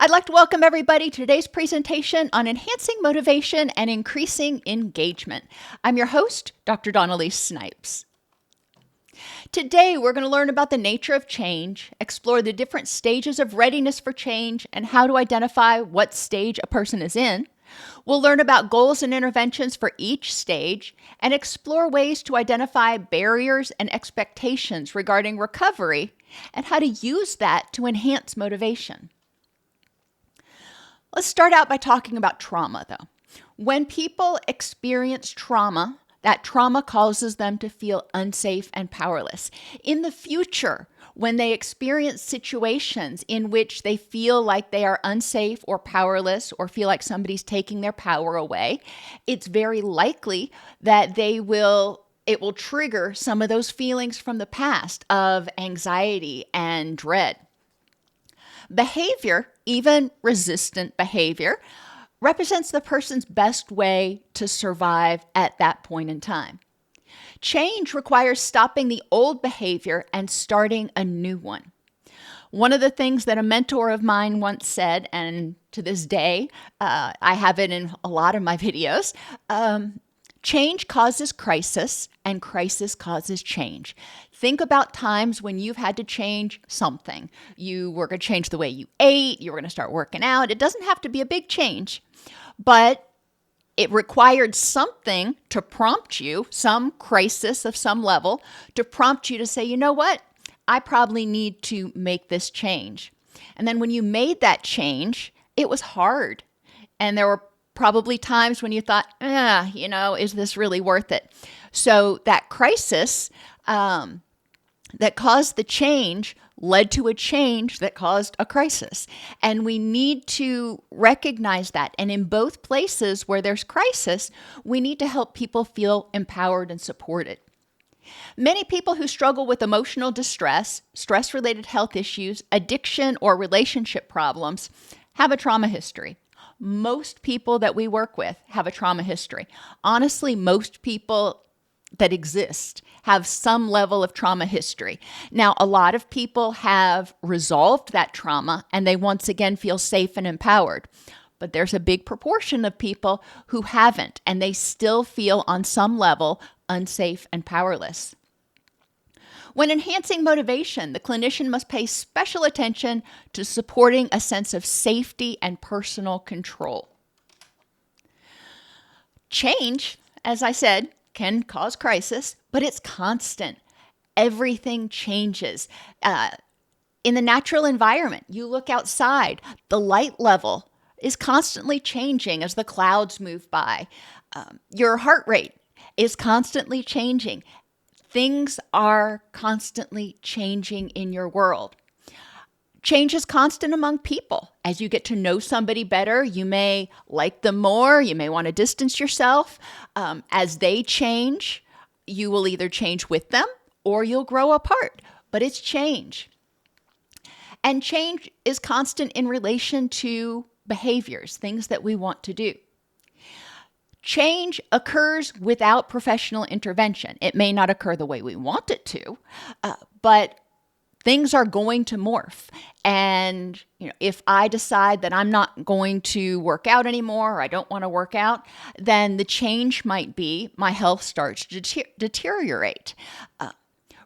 I'd like to welcome everybody to today's presentation on enhancing motivation and increasing engagement. I'm your host, Dr. Dawn-Elise Snipes. Today, we're going to learn about the nature of change, explore the different stages of readiness for change, and how to identify what stage a person is in. We'll learn about goals and interventions for each stage and explore ways to identify barriers and expectations regarding recovery and how to use that to enhance motivation. Let's start out by talking about trauma, though. When people experience trauma, that trauma causes them to feel unsafe and powerless. In the future, when they experience situations in which they feel like they are unsafe or powerless or feel like somebody's taking their power away, it's very likely that it will trigger some of those feelings from the past of anxiety and dread. Behavior, even resistant behavior, represents the person's best way to survive at that point in time. Change requires stopping the old behavior and starting a new one. One of the things that a mentor of mine once said, and to this day, I have it in a lot of my videos, change causes crisis, and crisis causes change. Think about times when you've had to change something. You were going to change the way you ate, you were going to start working out. It doesn't have to be a big change, but it required something to prompt you, some crisis of some level, to prompt you to say, you know what? I probably need to make this change. And then when you made that change, it was hard. And there were probably times when you thought, is this really worth it? So that crisis that caused the change led to a change that caused a crisis. And we need to recognize that. And in both places where there's crisis, we need to help people feel empowered and supported. Many people who struggle with emotional distress, stress-related health issues, addiction, or relationship problems have a trauma history. Most people that we work with have a trauma history. Honestly, most people that exist have some level of trauma history. Now, a lot of people have resolved that trauma and they once again feel safe and empowered. But there's a big proportion of people who haven't, and they still feel on some level unsafe and powerless. When enhancing motivation, the clinician must pay special attention to supporting a sense of safety and personal control. Change, as I said, can cause crisis, but it's constant. Everything changes. In the natural environment, you look outside, the light level is constantly changing as the clouds move by. Your heart rate is constantly changing. Things are constantly changing in your world. Change is constant among people. As you get to know somebody better, you may like them more. You may want to distance yourself. As they change, you will either change with them or you'll grow apart. But it's change. And change is constant in relation to behaviors, things that we want to do. Change occurs without professional intervention. It may not occur the way we want it to, but things are going to morph. And if I decide that I'm not going to work out anymore, or I don't want to work out, then the change might be my health starts to deteriorate.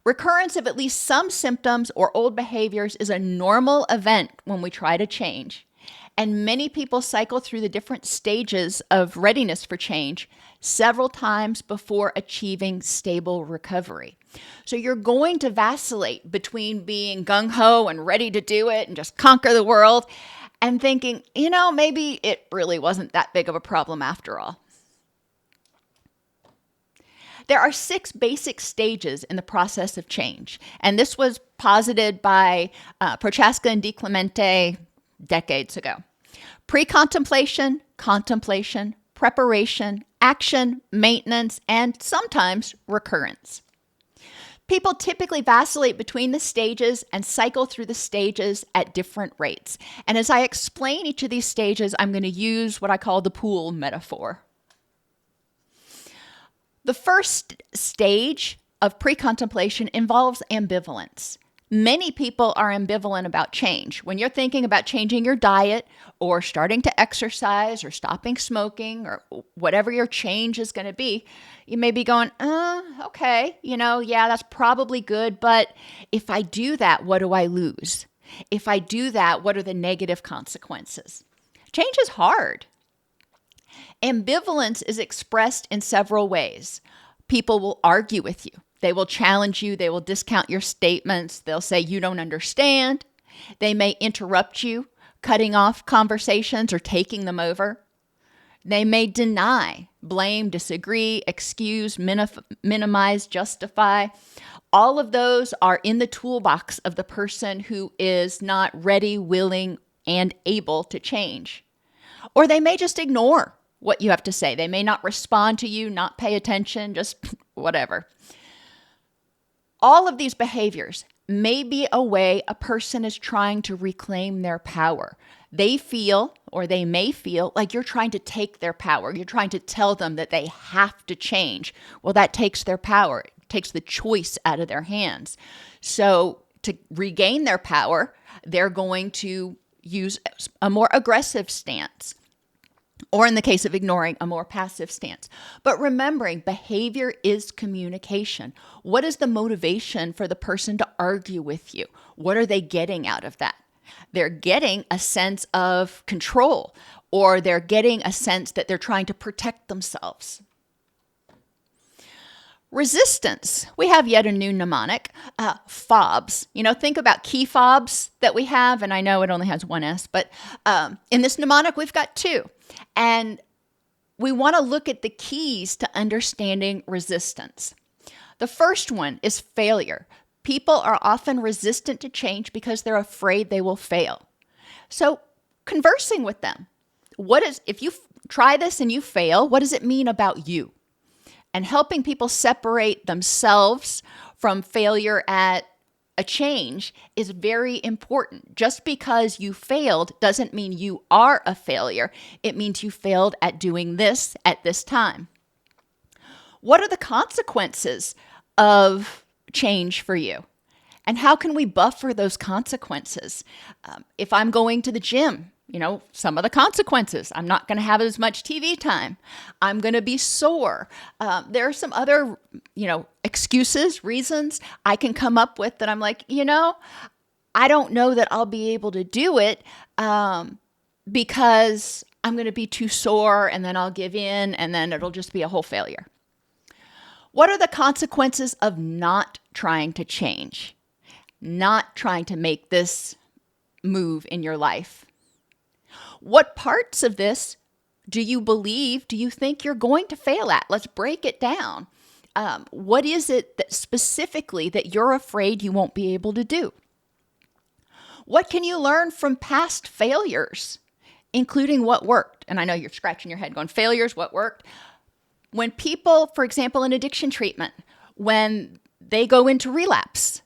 Recurrence of at least some symptoms or old behaviors is a normal event when we try to change. And many people cycle through the different stages of readiness for change several times before achieving stable recovery. So you're going to vacillate between being gung-ho and ready to do it and just conquer the world and thinking, maybe it really wasn't that big of a problem after all. There are 6 basic stages in the process of change. And this was posited by Prochaska and DiClemente decades ago. Precontemplation, contemplation, preparation, action, maintenance, and sometimes recurrence. People typically vacillate between the stages and cycle through the stages at different rates. And as I explain each of these stages, I'm going to use what I call the pool metaphor. The first stage of precontemplation involves ambivalence. Many people are ambivalent about change. When you're thinking about changing your diet or starting to exercise or stopping smoking or whatever your change is going to be, you may be going, okay, yeah, that's probably good. But if I do that, what do I lose? If I do that, what are the negative consequences? Change is hard. Ambivalence is expressed in several ways. People will argue with you. They will challenge you. They will discount your statements. They'll say you don't understand. They may interrupt you, cutting off conversations or taking them over. They may deny, blame, disagree, excuse, minimize, justify. All of those are in the toolbox of the person who is not ready, willing, and able to change. Or they may just ignore what you have to say. They may not respond to you, not pay attention, just whatever. All of these behaviors may be a way a person is trying to reclaim their power. They feel, or they may feel, like you're trying to take their power. You're trying to tell them that they have to change. Well, that takes their power. It takes the choice out of their hands. So to regain their power, they're going to use a more aggressive stance. Or in the case of ignoring, a more passive stance. But remembering, behavior is communication. What is the motivation for the person to argue with you? What are they getting out of that? They're getting a sense of control, or they're getting a sense that they're trying to protect themselves. Resistance. We have yet a new mnemonic, FOBSS. Think about key fobs that we have, and I know it only has one S, but in this mnemonic, we've got two. And we want to look at the keys to understanding resistance. The first one is failure. People are often resistant to change because they're afraid they will fail. So conversing with them. If you try this and you fail, what does it mean about you? And helping people separate themselves from failure at a change is very important. Just because you failed doesn't mean you are a failure. It means you failed at doing this at this time. What are the consequences of change for you? And how can we buffer those consequences? If I'm going to the gym, some of the consequences. I'm not going to have as much TV time. I'm going to be sore. There are some other, excuses, reasons I can come up with that I'm like, I don't know that I'll be able to do it because I'm going to be too sore, and then I'll give in, and then it'll just be a whole failure. What are the consequences of not trying to change? Not trying to make this move in your life? What parts of this do you think you're going to fail at? Let's break it down. What is it that specifically that you're afraid you won't be able to do? What can you learn from past failures, including what worked? And I know you're scratching your head going, failures, what worked? When people, for example, in addiction treatment, when they go into relapse,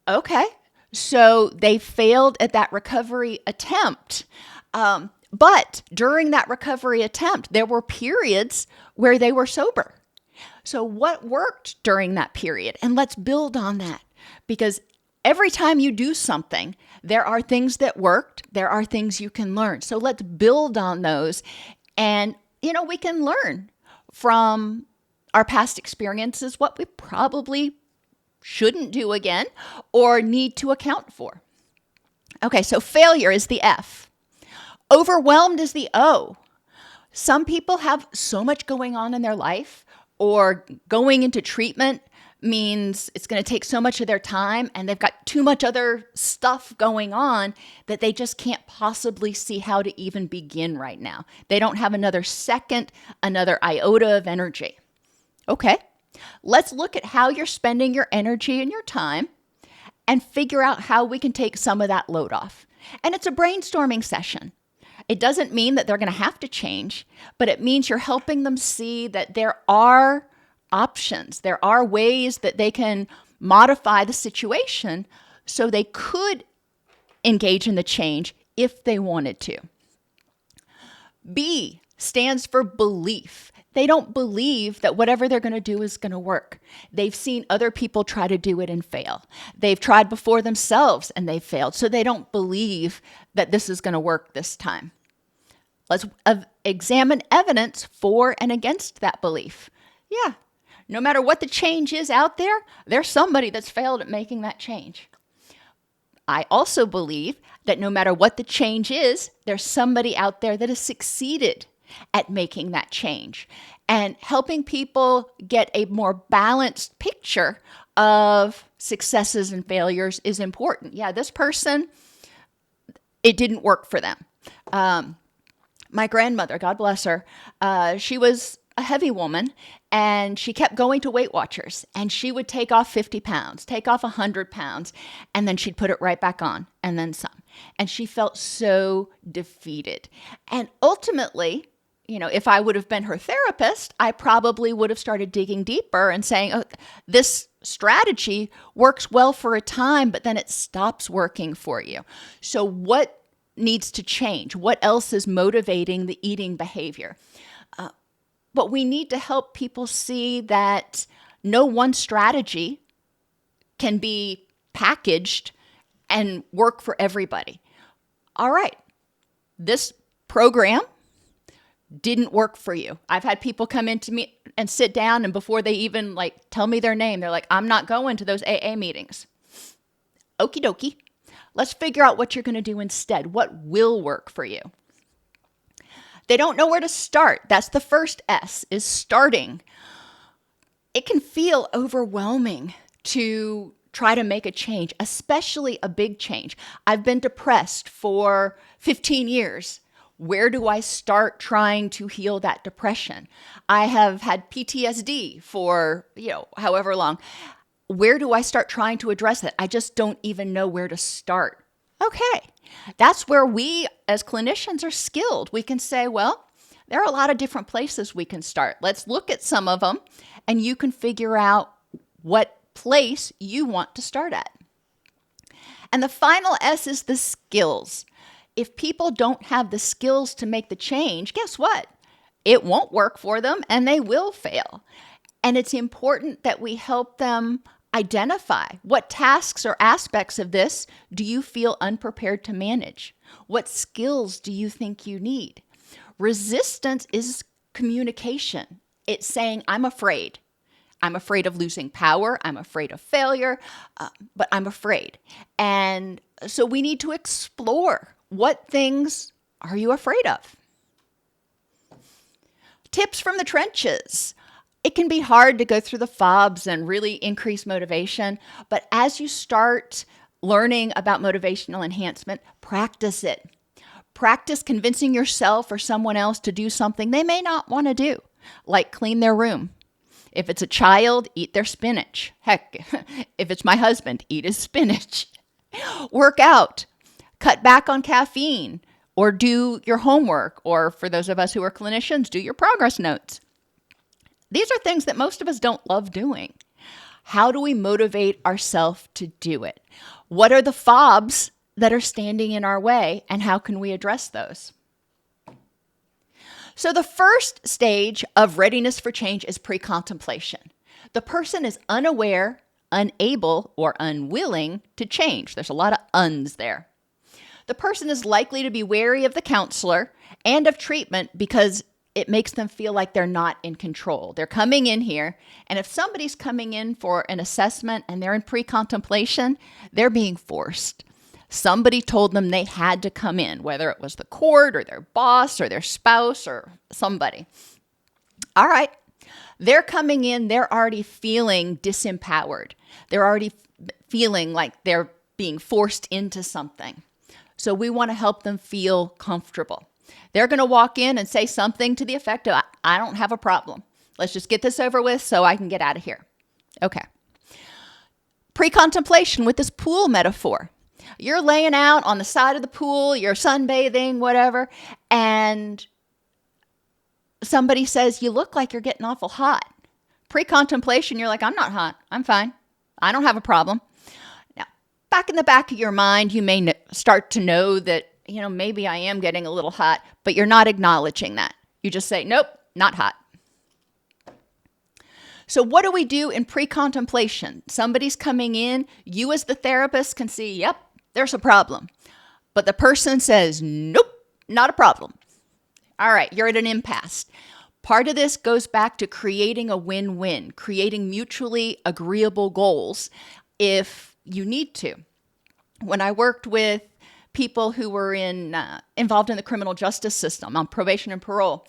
okay, so they failed at that recovery attempt. But during that recovery attempt, there were periods where they were sober. So what worked during that period? And let's build on that, because every time you do something, there are things that worked. There are things you can learn. So let's build on those. And, we can learn from our past experiences what we probably shouldn't do again or need to account for. Okay, so failure is the F. Overwhelmed is the O. Some people have so much going on in their life, or going into treatment means it's going to take so much of their time, and they've got too much other stuff going on that they just can't possibly see how to even begin right now. They don't have another second, another iota of energy. Okay, let's look at how you're spending your energy and your time and figure out how we can take some of that load off. And it's a brainstorming session. It doesn't mean that they're going to have to change, but it means you're helping them see that there are options. There are ways that they can modify the situation so they could engage in the change if they wanted to. B stands for belief. They don't believe that whatever they're going to do is going to work. They've seen other people try to do it and fail. They've tried before themselves and they've failed. So they don't believe that this is going to work this time. Let's examine evidence for and against that belief. Yeah, no matter what the change is out there, there's somebody that's failed at making that change. I also believe that no matter what the change is, there's somebody out there that has succeeded at making that change. And helping people get a more balanced picture of successes and failures is important. Yeah, this person, it didn't work for them. My grandmother, God bless her, she was a heavy woman, and she kept going to Weight Watchers, and she would take off 50 pounds, take off 100 pounds, and then she'd put it right back on, and then some. And she felt so defeated. And ultimately, if I would have been her therapist, I probably would have started digging deeper and saying, oh, this strategy works well for a time, but then it stops working for you. So what needs to change? What else is motivating the eating behavior? But we need to help people see that no one strategy can be packaged and work for everybody. All right, this program didn't work for you. I've had people come into me and sit down, and before they even tell me their name, they're like, I'm not going to those AA meetings. Okie dokie. Let's figure out what you're going to do instead. What will work for you? They don't know where to start. That's the first S, is starting. It can feel overwhelming to try to make a change, especially a big change. I've been depressed for 15 years. Where do I start trying to heal that depression? I have had PTSD for, however long. Where do I start trying to address it? I just don't even know where to start. Okay. That's where we as clinicians are skilled. We can say, well, there are a lot of different places we can start. Let's look at some of them, and you can figure out what place you want to start at. And the final S is the skills. If people don't have the skills to make the change, guess what? It won't work for them and they will fail. And it's important that we help them identify what tasks or aspects of this do you feel unprepared to manage? What skills do you think you need? Resistance is communication. It's saying, I'm afraid. I'm afraid of losing power. I'm afraid of failure, but I'm afraid. And so we need to explore, what things are you afraid of? Tips from the trenches. It can be hard to go through the FOBSS and really increase motivation, but as you start learning about motivational enhancement, practice it. Practice convincing yourself or someone else to do something they may not want to do, like clean their room. If it's a child, eat their spinach. Heck, if it's my husband, eat his spinach. Work out, cut back on caffeine, or do your homework, or for those of us who are clinicians, do your progress notes. These are things that most of us don't love doing. How do we motivate ourselves to do it? What are the FOBs that are standing in our way, and how can we address those? So the first stage of readiness for change is pre-contemplation. The person is unaware, unable, or unwilling to change. There's a lot of uns there. The person is likely to be wary of the counselor and of treatment because it makes them feel like they're not in control. They're coming in here, and if somebody's coming in for an assessment and they're in pre-contemplation, they're being forced. Somebody told them they had to come in, whether it was the court or their boss or their spouse or somebody. All right, they're coming in, they're already feeling disempowered. They're already feeling like they're being forced into something. So we want to help them feel comfortable. They're going to walk in and say something to the effect of, I don't have a problem. Let's just get this over with so I can get out of here. Okay. Pre-contemplation with this pool metaphor. You're laying out on the side of the pool, you're sunbathing, whatever, and somebody says, you look like you're getting awful hot. Pre-contemplation, you're like, I'm not hot. I'm fine. I don't have a problem. Now, back in the back of your mind, you may start to know that, maybe I am getting a little hot, but you're not acknowledging that. You just say, nope, not hot. So what do we do in pre-contemplation? Somebody's coming in, you as the therapist can see, yep, there's a problem. But the person says, nope, not a problem. All right, you're at an impasse. Part of this goes back to creating a win-win, creating mutually agreeable goals if you need to. When I worked with people who were involved in the criminal justice system on probation and parole,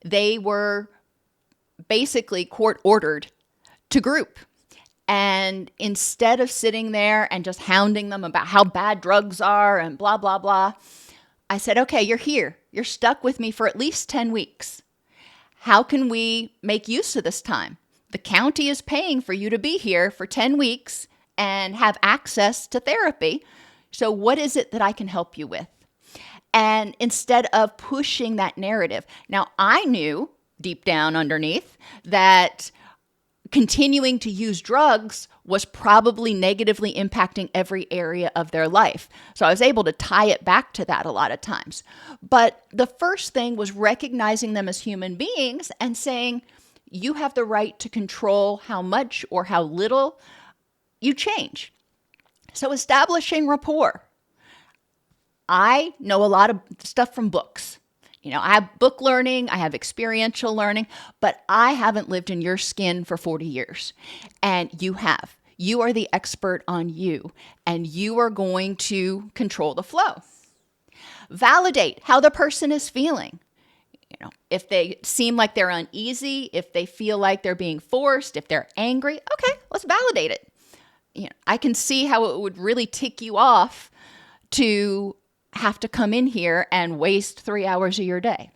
they were basically court-ordered to group. And instead of sitting there and just hounding them about how bad drugs are and blah, blah, blah, I said, okay, you're here. You're stuck with me for at least 10 weeks. How can we make use of this time? The county is paying for you to be here for 10 weeks and have access to therapy. So what is it that I can help you with? And instead of pushing that narrative, now I knew deep down underneath that continuing to use drugs was probably negatively impacting every area of their life. So I was able to tie it back to that a lot of times. But the first thing was recognizing them as human beings and saying, you have the right to control how much or how little you change. So establishing rapport. I know a lot of stuff from books. I have book learning, I have experiential learning, but I haven't lived in your skin for 40 years. And you have. You are the expert on you, and you are going to control the flow. Validate how the person is feeling. If they seem like they're uneasy, if they feel like they're being forced, if they're angry, okay, let's validate it. I can see how it would really tick you off to have to come in here and waste 3 hours of your day.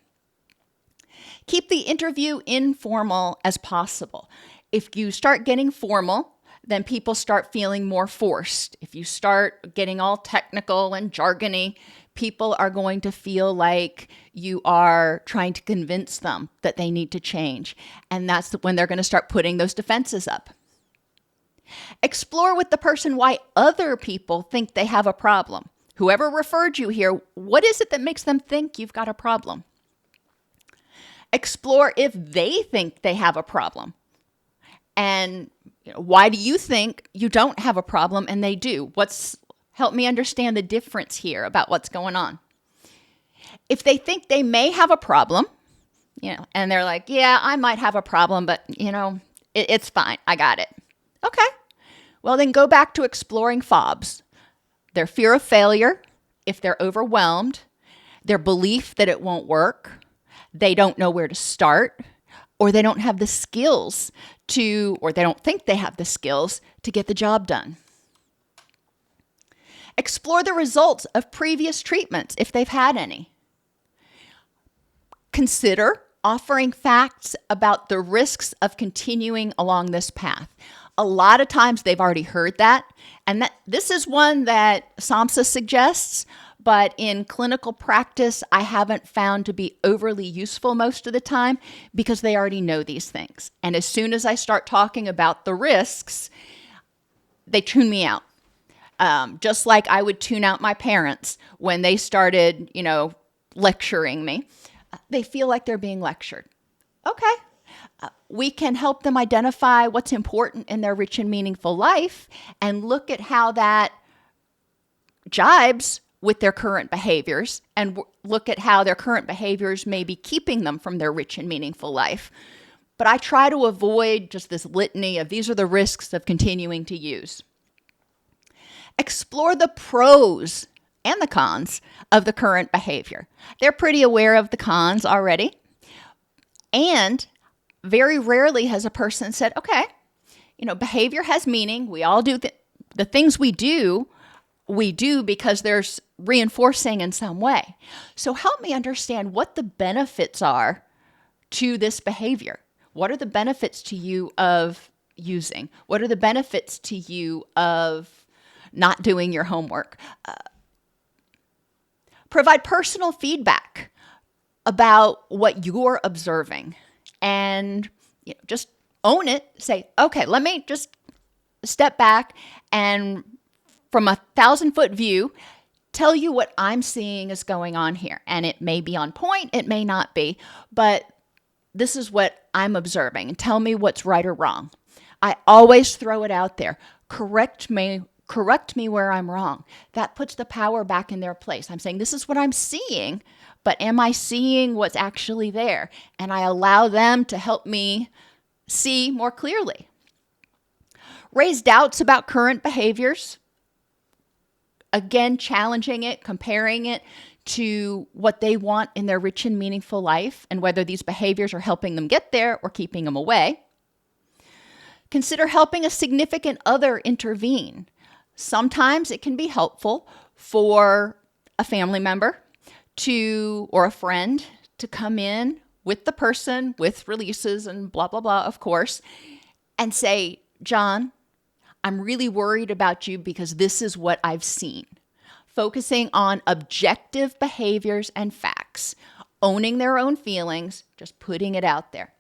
Keep the interview informal as possible. If you start getting formal, then people start feeling more forced. If you start getting all technical and jargony, people are going to feel like you are trying to convince them that they need to change. And that's when they're going to start putting those defenses up. Explore with the person why other people think they have a problem. Whoever referred you here, what is it that makes them think you've got a problem? Explore if they think they have a problem. And why do you think you don't have a problem and they do? Help me understand the difference here about what's going on. If they think they may have a problem, and they're like, yeah, I might have a problem, but it's fine. I got it. Okay. Well, then go back to exploring FOBSS. Their fear of failure, if they're overwhelmed, their belief that it won't work, they don't know where to start, or they don't have the skills or they don't think they have the skills to get the job done. Explore the results of previous treatments if they've had any. Consider offering facts about the risks of continuing along this path. A lot of times they've already heard that, and this is one that SAMHSA suggests, but in clinical practice, I haven't found to be overly useful most of the time because they already know these things. And as soon as I start talking about the risks, they tune me out. Just like I would tune out my parents when they started, lecturing me. They feel like they're being lectured. Okay. We can help them identify what's important in their rich and meaningful life and look at how that jibes with their current behaviors and look at how their current behaviors may be keeping them from their rich and meaningful life. But I try to avoid just this litany of these are the risks of continuing to use. Explore the pros and the cons of the current behavior. They're pretty aware of the cons already. And very rarely has a person said, okay, behavior has meaning. We all do the things we do because there's reinforcing in some way. So help me understand what the benefits are to this behavior. What are the benefits to you of using? What are the benefits to you of not doing your homework? Provide personal feedback about what you're observing. And just own it. Say, okay, let me just step back and from 1,000-foot view, tell you what I'm seeing is going on here. And it may be on point, it may not be, but this is what I'm observing, and tell me what's right or wrong. I always throw it out there. Correct me where I'm wrong. That puts the power back in their place. I'm saying, this is what I'm seeing, but am I seeing what's actually there? And I allow them to help me see more clearly. Raise doubts about current behaviors. Again, challenging it, comparing it to what they want in their rich and meaningful life, and whether these behaviors are helping them get there or keeping them away. Consider helping a significant other intervene. Sometimes it can be helpful for a family member or a friend to come in with the person with releases and blah, blah, blah, of course, and say, John, I'm really worried about you because this is what I've seen. Focusing on objective behaviors and facts, owning their own feelings, just putting it out there.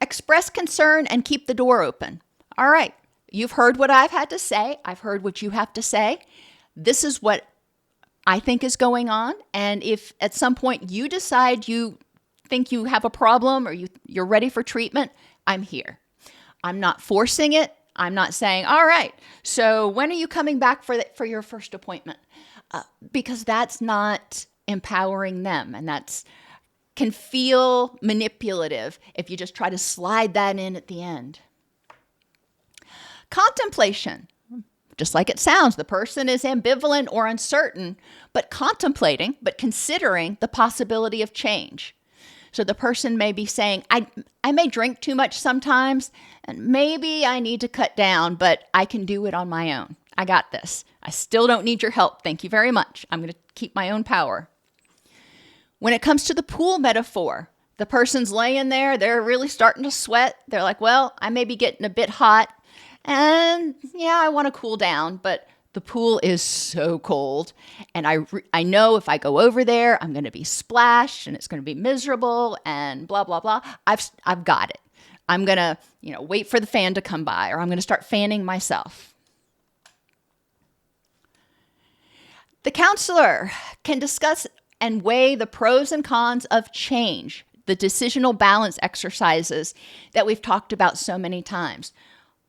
Express concern and keep the door open. All right, you've heard what I've had to say. I've heard what you have to say. This is what I think is going on. And if at some point you decide you think you have a problem or you're ready for treatment, I'm here. I'm not forcing it. I'm not saying, all right, so when are you coming back for your first appointment? Because that's not empowering them, and that's can feel manipulative if you just try to slide that in at the end. Contemplation. Just like it sounds, the person is ambivalent or uncertain, but considering the possibility of change. So the person may be saying, I may drink too much sometimes, and maybe I need to cut down, but I can do it on my own. I got this. I still don't need your help. Thank you very much. I'm going to keep my own power. When it comes to the pool metaphor, the person's laying there, they're really starting to sweat. They're like, well, I may be getting a bit hot, and yeah, I want to cool down, but the pool is so cold, and I know if I go over there, I'm going to be splashed, and it's going to be miserable, and blah, blah, blah. I've got it. I'm going to, wait for the fan to come by, or I'm going to start fanning myself. The counselor can discuss and weigh the pros and cons of change, the decisional balance exercises that we've talked about so many times.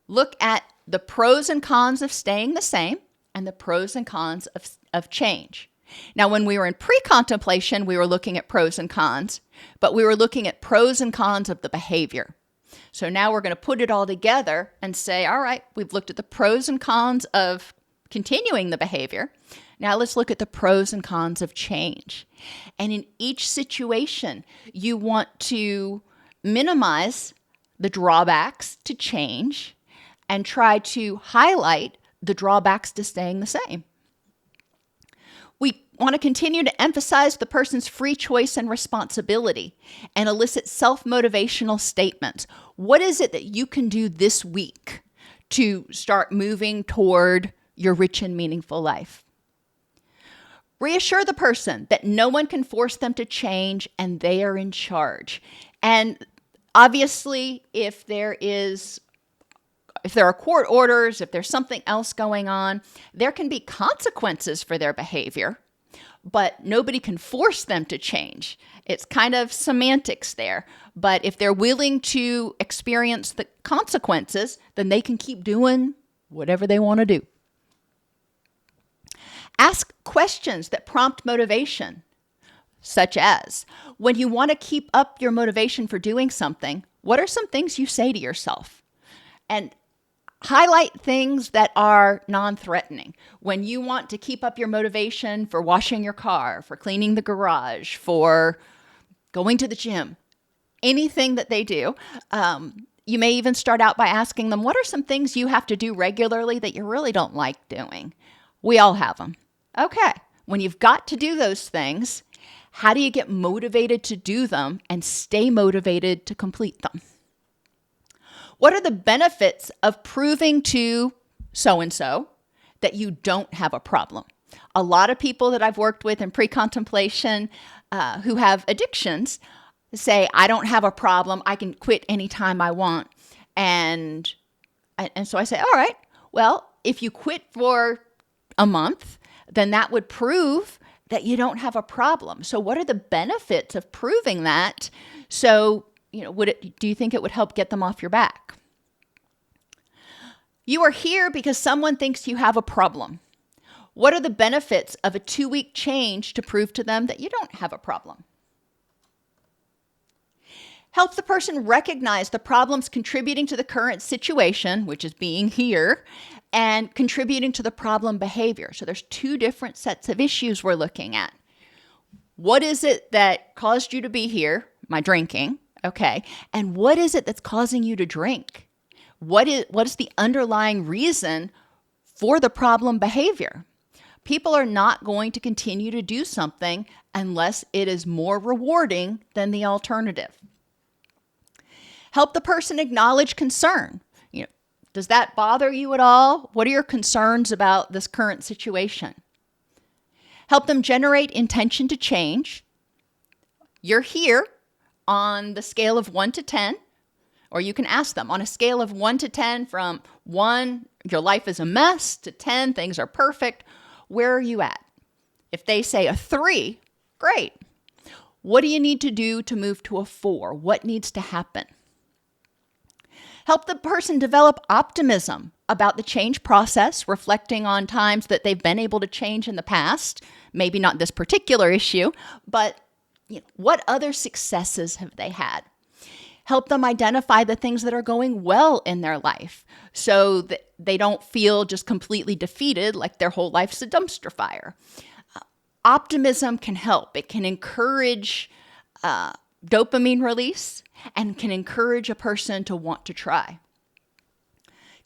Look at the pros and cons of staying the same and the pros and cons of change. Now, when we were in pre-contemplation, we were looking at pros and cons, but we were looking at pros and cons of the behavior. So now we're going to put it all together and say, all right, we've looked at the pros and cons of continuing the behavior. Now let's look at the pros and cons of change. And in each situation, you want to minimize the drawbacks to change and try to highlight the drawbacks to staying the same. We want to continue to emphasize the person's free choice and responsibility and elicit self-motivational statements. What is it that you can do this week to start moving toward your rich and meaningful life? Reassure the person that no one can force them to change and they are in charge. And obviously, if there are court orders, if there's something else going on, there can be consequences for their behavior, but nobody can force them to change. It's kind of semantics there. But if they're willing to experience the consequences, then they can keep doing whatever they want to do. Ask questions that prompt motivation, such as, when you want to keep up your motivation for doing something, what are some things you say to yourself? And highlight things that are non-threatening. When you want to keep up your motivation for washing your car, for cleaning the garage, for going to the gym, anything that they do, you may even start out by asking them, what are some things you have to do regularly that you really don't like doing? We all have them. Okay, when you've got to do those things, how do you get motivated to do them and stay motivated to complete them? What are the benefits of proving to so-and-so that you don't have a problem? A lot of people that I've worked with in pre-contemplation who have addictions say, I don't have a problem. I can quit anytime I want. And so I say, all right, well, if you quit for a month, then that would prove that you don't have a problem. So what are the benefits of proving that? So, do you think it would help get them off your back? You are here because someone thinks you have a problem. What are the benefits of a 2-week change to prove to them that you don't have a problem? Help the person recognize the problems contributing to the current situation, which is being here, and contributing to the problem behavior. So there's 2 different sets of issues we're looking at. What is it that caused you to be here? My drinking. Okay. And what is it that's causing you to drink? What is the underlying reason for the problem behavior? People are not going to continue to do something unless it is more rewarding than the alternative. Help the person acknowledge concern. Does that bother you at all? What are your concerns about this current situation? Help them generate intention to change. You're here on the scale of 1 to 10, or you can ask them on a scale of 1 to 10, from 1, your life is a mess, to 10, things are perfect. Where are you at? If they say a 3, great. What do you need to do to move to a 4? What needs to happen? Help the person develop optimism about the change process, reflecting on times that they've been able to change in the past. Maybe not this particular issue, but what other successes have they had? Help them identify the things that are going well in their life so that they don't feel just completely defeated, like their whole life's a dumpster fire. Optimism can help. It can encourage dopamine release and can encourage a person to want to try.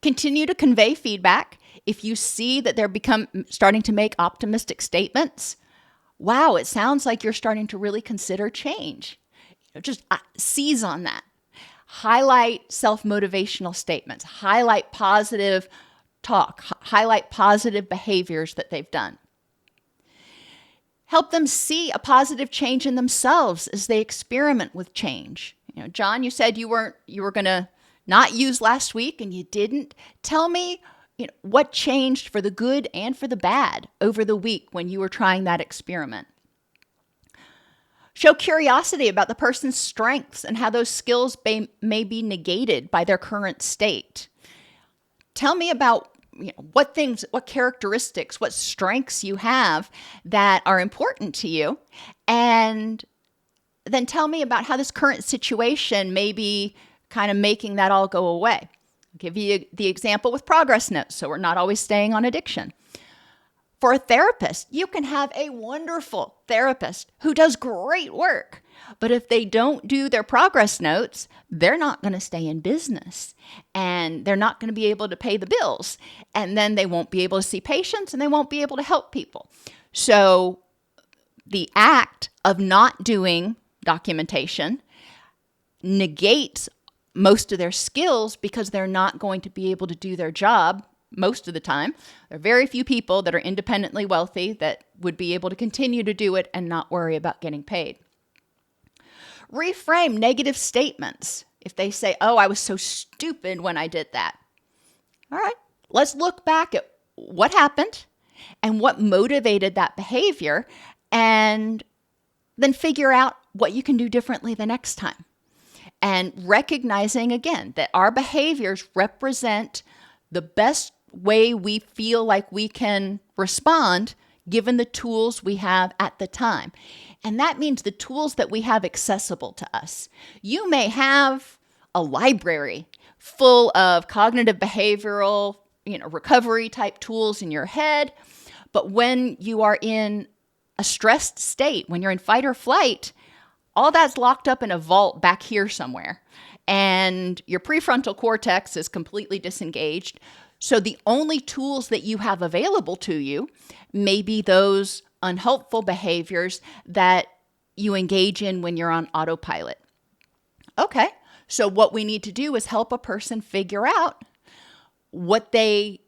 Continue to convey feedback. If you see that they're starting to make optimistic statements, wow, it sounds like you're starting to really consider change. Just seize on that. Highlight self-motivational statements. Highlight positive talk. Highlight positive behaviors that they've done. Help them see a positive change in themselves as they experiment with change. John, you said you were going to not use last week and you didn't. Tell me, what changed for the good and for the bad over the week when you were trying that experiment. Show curiosity about the person's strengths and how those skills may be negated by their current state. Tell me about what characteristics, what strengths you have that are important to you, and then tell me about how this current situation may be kind of making that all go away. I'll give you the example with progress notes, so we're not always staying on addiction. For a therapist, you can have a wonderful therapist who does great work, but if they don't do their progress notes, they're not going to stay in business, and they're not going to be able to pay the bills, and then they won't be able to see patients, and they won't be able to help people. So the act of not doing documentation negates most of their skills because they're not going to be able to do their job most of the time. There are very few people that are independently wealthy that would be able to continue to do it and not worry about getting paid. Reframe negative statements. If they say, oh, I was so stupid when I did that. All right, let's look back at what happened and what motivated that behavior, and then figure out what you can do differently the next time. And recognizing, again, that our behaviors represent the best way we feel like we can respond given the tools we have at the time. And that means the tools that we have accessible to us. You may have a library full of cognitive behavioral, recovery type tools in your head, but when you are in a stressed state, when you're in fight or flight, all that's locked up in a vault back here somewhere, and your prefrontal cortex is completely disengaged. So the only tools that you have available to you may be those unhelpful behaviors that you engage in when you're on autopilot. Okay, so what we need to do is help a person figure out what they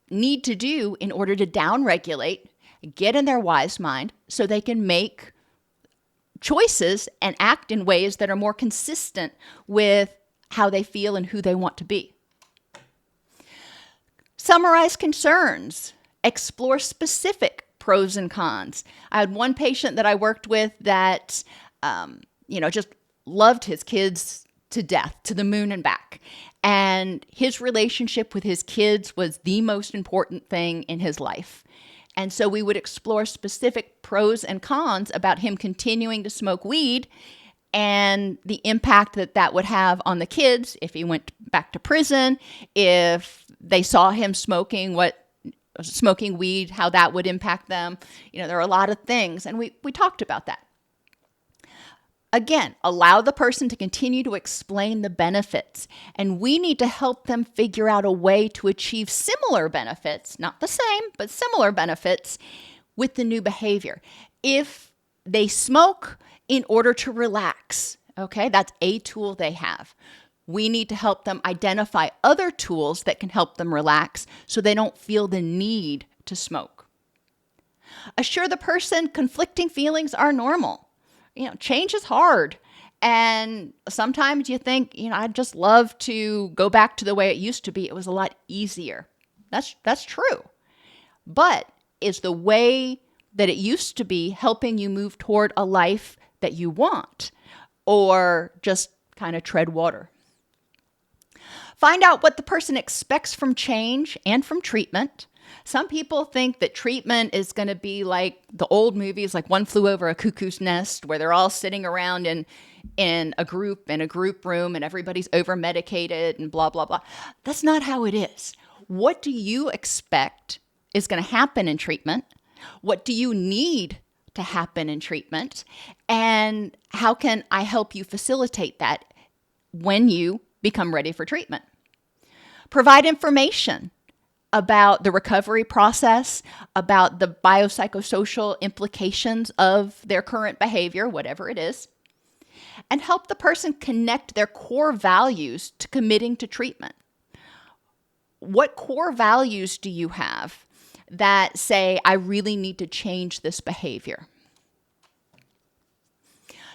need to do in order to downregulate, get in their wise mind, so they can make choices and act in ways that are more consistent with how they feel and who they want to be. Summarize concerns. Explore specific pros and cons. I had one patient that I worked with that, just loved his kids to death, to the moon and back. And his relationship with his kids was the most important thing in his life. And so we would explore specific pros and cons about him continuing to smoke weed and the impact that that would have on the kids if he went back to prison, if they saw him smoking weed, how that would impact them. There are a lot of things, and we talked about that. Again, allow the person to continue to explain the benefits, and we need to help them figure out a way to achieve similar benefits, not the same, but similar benefits with the new behavior. If they smoke in order to relax, okay, that's a tool they have. We need to help them identify other tools that can help them relax so they don't feel the need to smoke. Assure the person conflicting feelings are normal. Change is hard. And sometimes you think, I'd just love to go back to the way it used to be. It was a lot easier. That's true. But is the way that it used to be helping you move toward a life that you want, or just kind of tread water? Find out what the person expects from change and from treatment. Some people think that treatment is going to be like the old movies, like One Flew Over a Cuckoo's Nest, where they're all sitting around in a group room and everybody's over-medicated and blah, blah, blah. That's not how it is. What do you expect is going to happen in treatment? What do you need to happen in treatment? And how can I help you facilitate that when you become ready for treatment? Provide information about the recovery process, about the biopsychosocial implications of their current behavior, whatever it is, and help the person connect their core values to committing to treatment. What core values do you have that say, I really need to change this behavior?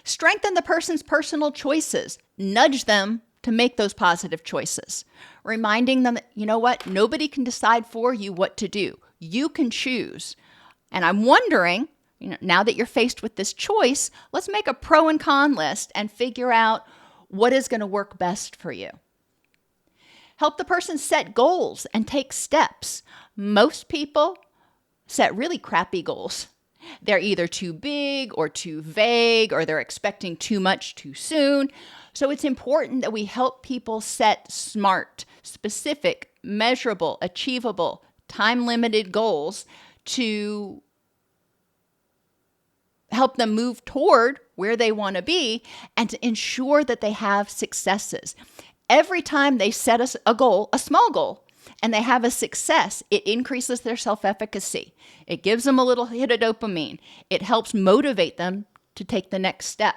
Strengthen the person's personal choices. Nudge them to make those positive choices. Reminding them that, nobody can decide for you what to do. You can choose. And I'm wondering, now that you're faced with this choice, let's make a pro and con list and figure out what is going to work best for you. Help the person set goals and take steps. Most people set really crappy goals. They're either too big or too vague, or they're expecting too much too soon. So it's important that we help people set smart, specific, measurable, achievable, time-limited goals to help them move toward where they want to be and to ensure that they have successes. Every time they set a goal, a small goal, and they have a success, it increases their self-efficacy. It gives them a little hit of dopamine. It helps motivate them to take the next step.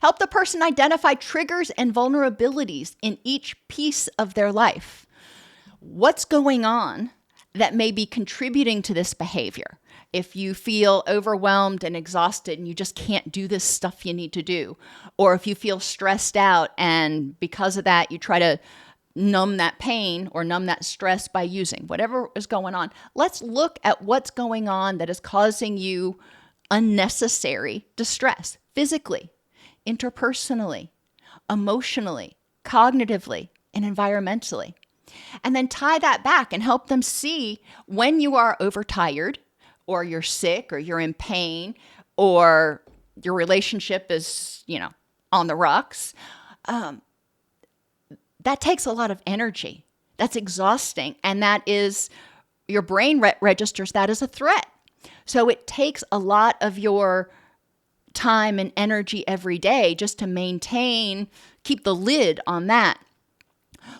Help the person identify triggers and vulnerabilities in each piece of their life. What's going on that may be contributing to this behavior? If you feel overwhelmed and exhausted and you just can't do this stuff you need to do, or if you feel stressed out and because of that you try to numb that pain or numb that stress by using whatever is going on, let's look at what's going on that is causing you unnecessary distress physically, interpersonally, emotionally, cognitively, and environmentally. And then tie that back and help them see when you are overtired, or you're sick, or you're in pain, or your relationship is, on the rocks. That takes a lot of energy. That's exhausting. And that is, your brain registers that as a threat. So it takes a lot of your time and energy every day just to keep the lid on that.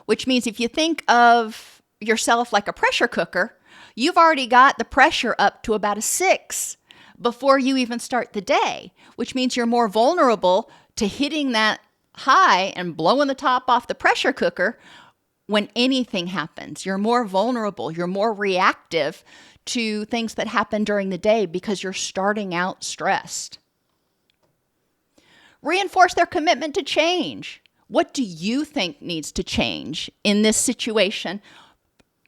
Which means if you think of yourself like a pressure cooker, you've already got the pressure up to about a 6 before you even start the day, which means you're more vulnerable to hitting that high and blowing the top off the pressure cooker when anything happens. You're more vulnerable. You're more reactive to things that happen during the day because you're starting out stressed. Reinforce their commitment to change. What do you think needs to change in this situation?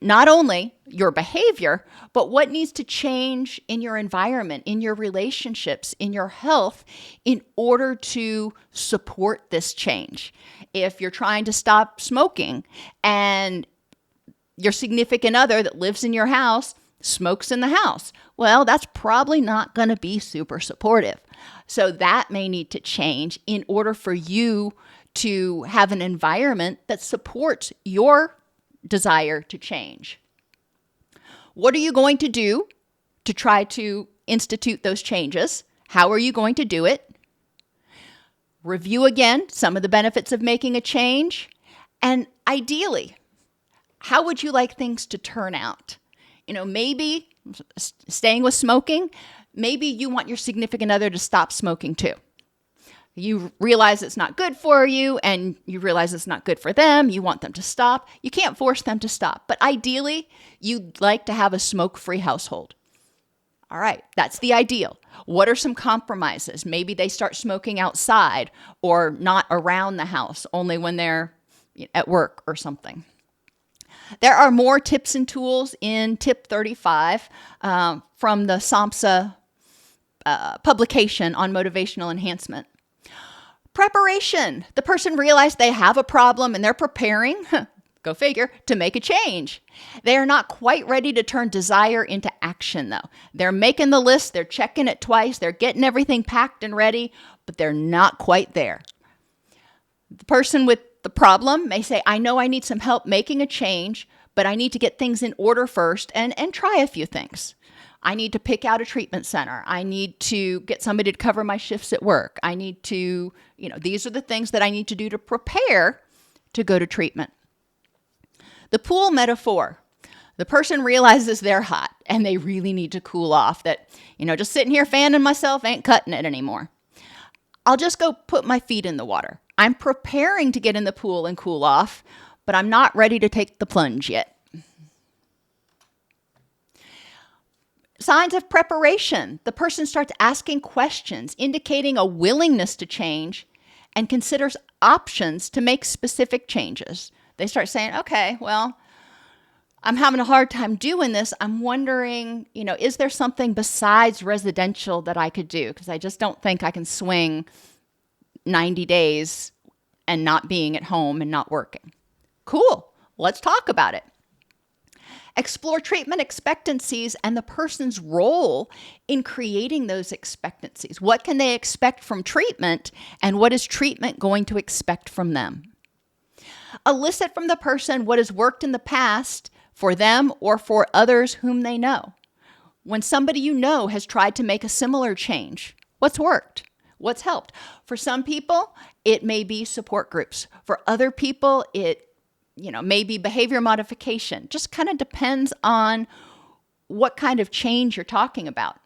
not only your behavior, but what needs to change in your environment, in your relationships, in your health in order to support this change. If you're trying to stop smoking and your significant other that lives in your house smokes in the house, well, that's probably not going to be super supportive. So that may need to change in order for you to have an environment that supports your desire to change. What are you going to do to try to institute those changes? How are you going to do it? Review again some of the benefits of making a change. And ideally, how would you like things to turn out? Maybe staying with smoking, maybe you want your significant other to stop smoking too. You realize it's not good for you and you realize it's not good for them. You want them to stop. You can't force them to stop. But ideally, you'd like to have a smoke-free household. All right, that's the ideal. What are some compromises? Maybe they start smoking outside or not around the house, only when they're at work or something. There are more tips and tools in tip 35 from the SAMHSA publication on motivational enhancement. Preparation. The person realized they have a problem and they're preparing, go figure, to make a change. They are not quite ready to turn desire into action, though. They're making the list, they're checking it twice, they're getting everything packed and ready, but they're not quite there. The person with the problem may say, I know I need some help making a change, but I need to get things in order first and try a few things. I need to pick out a treatment center. I need to get somebody to cover my shifts at work. I need to, these are the things that I need to do to prepare to go to treatment. The pool metaphor. The person realizes they're hot and they really need to cool off, that, just sitting here fanning myself ain't cutting it anymore. I'll just go put my feet in the water. I'm preparing to get in the pool and cool off, but I'm not ready to take the plunge yet. Signs of preparation. The person starts asking questions, indicating a willingness to change, and considers options to make specific changes. They start saying, okay, well, I'm having a hard time doing this. I'm wondering, is there something besides residential that I could do? Because I just don't think I can swing 90 days and not being at home and not working. Cool. Let's talk about it. Explore treatment expectancies and the person's role in creating those expectancies. What can they expect from treatment, and what is treatment going to expect from them? Elicit from the person what has worked in the past for them or for others whom they know. When somebody has tried to make a similar change, what's worked? What's helped? For some people, it may be support groups. For other people, it maybe behavior modification. Just kind of depends on what kind of change you're talking about.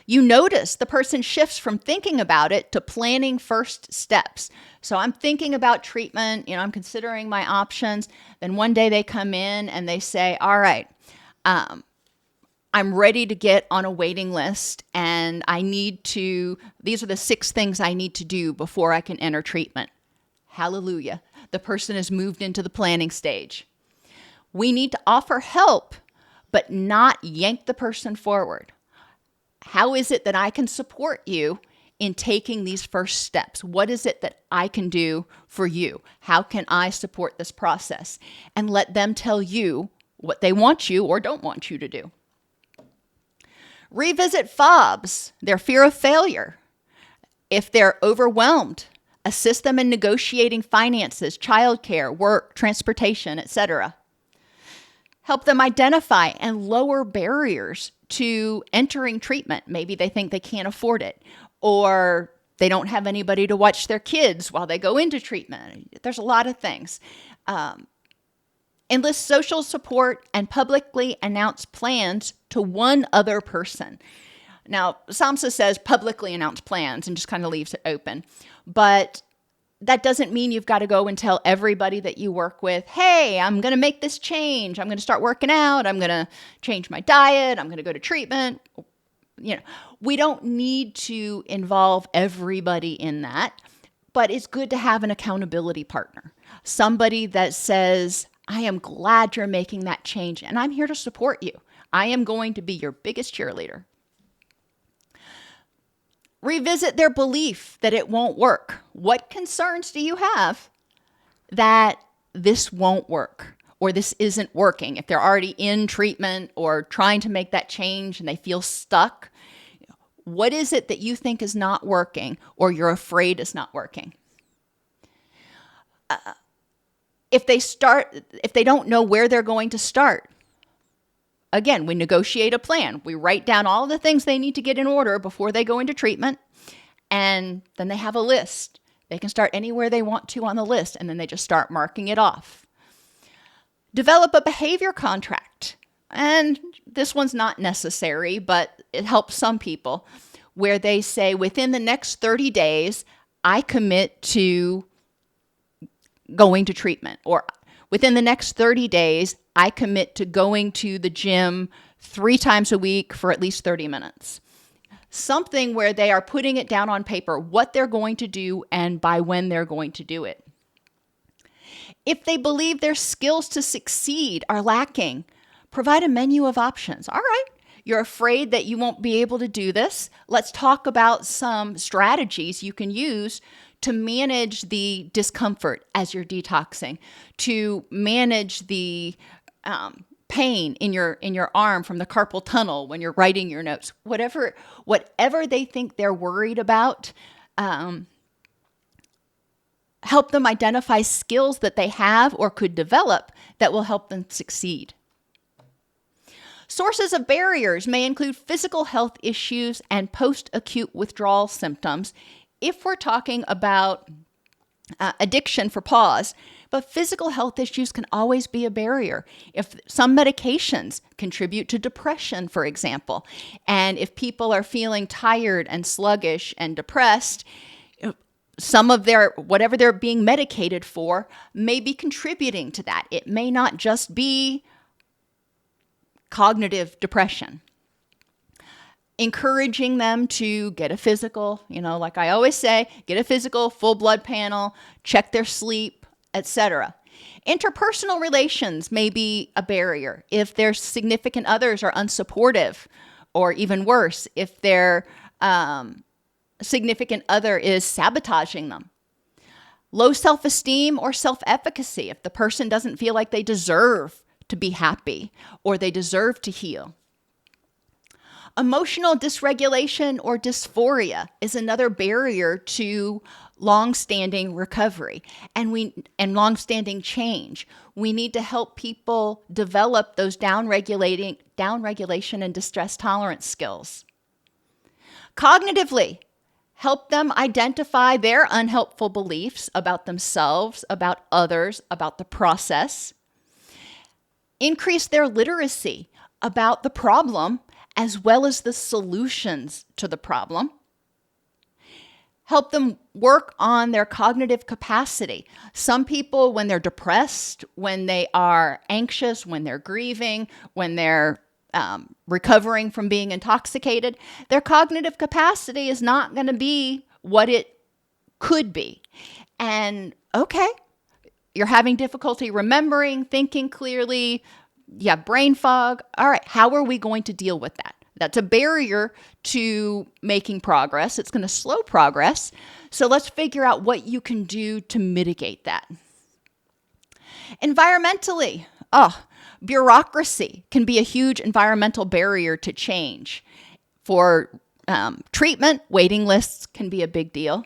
You notice the person shifts from thinking about it to planning first steps. So I'm thinking about treatment, I'm considering my options. Then one day they come in and they say, all right, I'm ready to get on a waiting list and these are the 6 things I need to do before I can enter treatment. Hallelujah. The person has moved into the planning stage. We need to offer help, but not yank the person forward. How is it that I can support you in taking these first steps? What is it that I can do for you? How can I support this process? And let them tell you what they want you or don't want you to do. Revisit FOBSS, their fear of failure. If they're overwhelmed, assist them in negotiating finances, childcare, work, transportation, etc. Help them identify and lower barriers to entering treatment. Maybe they think they can't afford it, or they don't have anybody to watch their kids while they go into treatment. There's a lot of things. Enlist social support and publicly announce plans to one other person. Now, SAMHSA says publicly announce plans and just kind of leaves it open. But that doesn't mean you've got to go and tell everybody that you work with, hey, I'm going to make this change. I'm going to start working out. I'm going to change my diet. I'm going to go to treatment. We don't need to involve everybody in that, but it's good to have an accountability partner. Somebody that says, I am glad you're making that change, and I'm here to support you. I am going to be your biggest cheerleader. Revisit their belief that it won't work. What concerns do you have that this won't work or this isn't working? If they're already in treatment or trying to make that change and they feel stuck, what is it that you think is not working or you're afraid is not working? If they don't know where they're going to start, again, we negotiate a plan. We write down all the things they need to get in order before they go into treatment, and then they have a list. They can start anywhere they want to on the list, and then they just start marking it off. Develop a behavior contract. And this one's not necessary, but it helps some people, where they say, within the next 30 days, I commit to going to treatment, or within the next 30 days, I commit to going to the gym 3 times a week for at least 30 minutes. Something where they are putting it down on paper, what they're going to do and by when they're going to do it. If they believe their skills to succeed are lacking, provide a menu of options. All right, you're afraid that you won't be able to do this. Let's talk about some strategies you can use to manage the discomfort as you're detoxing, to manage the pain in your arm from the carpal tunnel when you're writing your notes. Whatever they think they're worried about, help them identify skills that they have or could develop that will help them succeed. Sources of barriers may include physical health issues and post-acute withdrawal symptoms, if we're talking about addiction for pause, but physical health issues can always be a barrier. If some medications contribute to depression, for example, and if people are feeling tired and sluggish and depressed, some of whatever they're being medicated for may be contributing to that. It may not just be cognitive depression. Encouraging them to get a physical, like I always say, get a physical, full blood panel, check their sleep, etc. Interpersonal relations may be a barrier if their significant others are unsupportive, or even worse, if their significant other is sabotaging them. Low self-esteem or self-efficacy, if the person doesn't feel like they deserve to be happy or they deserve to heal. Emotional dysregulation or dysphoria is another barrier to long-standing recovery and long-standing change. We need to help people develop those down-regulation and distress tolerance skills. Cognitively, help them identify their unhelpful beliefs about themselves, about others, about the process. Increase their literacy about the problem as well as the solutions to the problem. Help them work on their cognitive capacity. Some people, when they're depressed, when they are anxious, when they're grieving, when they're recovering from being intoxicated, their cognitive capacity is not going to be what it could be. And okay, you're having difficulty remembering, thinking clearly, you have brain fog. All right, how are we going to deal with that? That's a barrier to making progress. It's going to slow progress. So let's figure out what you can do to mitigate that. Environmentally, bureaucracy can be a huge environmental barrier to change. For treatment, waiting lists can be a big deal.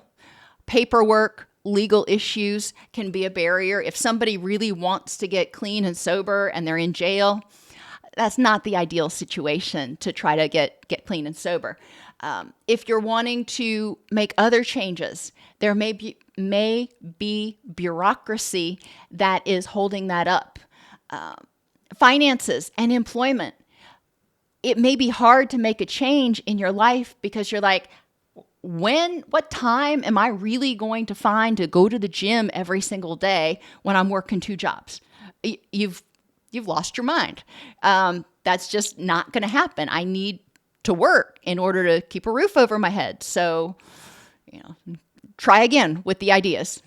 Paperwork, legal issues can be a barrier. If somebody really wants to get clean and sober and they're in jail, that's not the ideal situation to try to get clean and sober. If you're wanting to make other changes, there may be bureaucracy that is holding that up. Finances and employment. It may be hard to make a change in your life because you're like, what time am I really going to find to go to the gym every single day when I'm working 2 jobs? You've lost your mind. That's just not going to happen. I need to work in order to keep a roof over my head. So, try again with the ideas.